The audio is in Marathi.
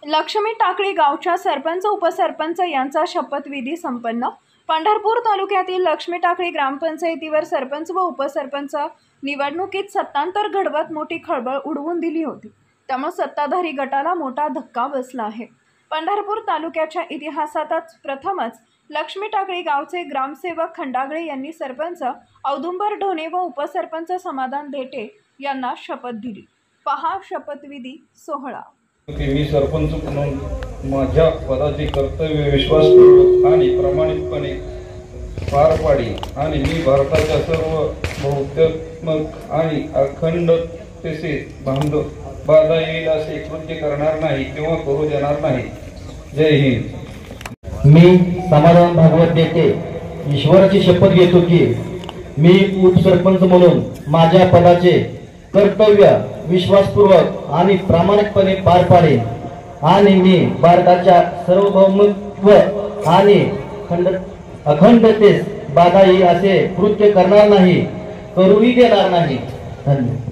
लक्ष्मी टाकळी गावच्या सरपंच उपसरपंच यांचा शपथविधी संपन्न। पंढरपूर तालुक्यातील लक्ष्मी टाकळी ग्रामपंचायतीवर सरपंच व उपसरपंच निवडणुकीत सत्तांतर घडवत मोठी खळबळ उडवून दिली होती। त्यामुळे सत्ताधारी गटाला मोठा धक्का बसला आहे। पंढरपूर तालुक्याच्या इतिहासातच प्रथमच लक्ष्मी टाकळी गावचे ग्रामसेवक खंडागळे यांनी सरपंच औदुंबर ढोणे व उपसरपंच समाधान धेटे यांना शपथ दिली। पहा शपथविधी सोहळा। मी सरपंच म्हणून माझ्या पदाचे कर्तव्य विश्वासपूर्वक आणि प्रामाणिकपणे पार पाडी आणि मी भारताच्या सर्व बहुत्वात्मक आणि अखंडतेचे बाधा येईल असे कृत्य करणार नाही किंवा करू देणार नाही। जय हिंद। मी समाधान भागवत देते ईश्वराची शपथ घेतो की मी उपसरपंच म्हणून माझ्या पदाचे कर्तव्य विश्वासपूर्वक आणि प्रामाणिकपणे पार पाडेन आणि मी भारताच्या सार्वभौमत्व आणि अखंडतेस बाधा येईल असे कृत्य करणार नाही, करूही देणार नाही। धन्यवाद।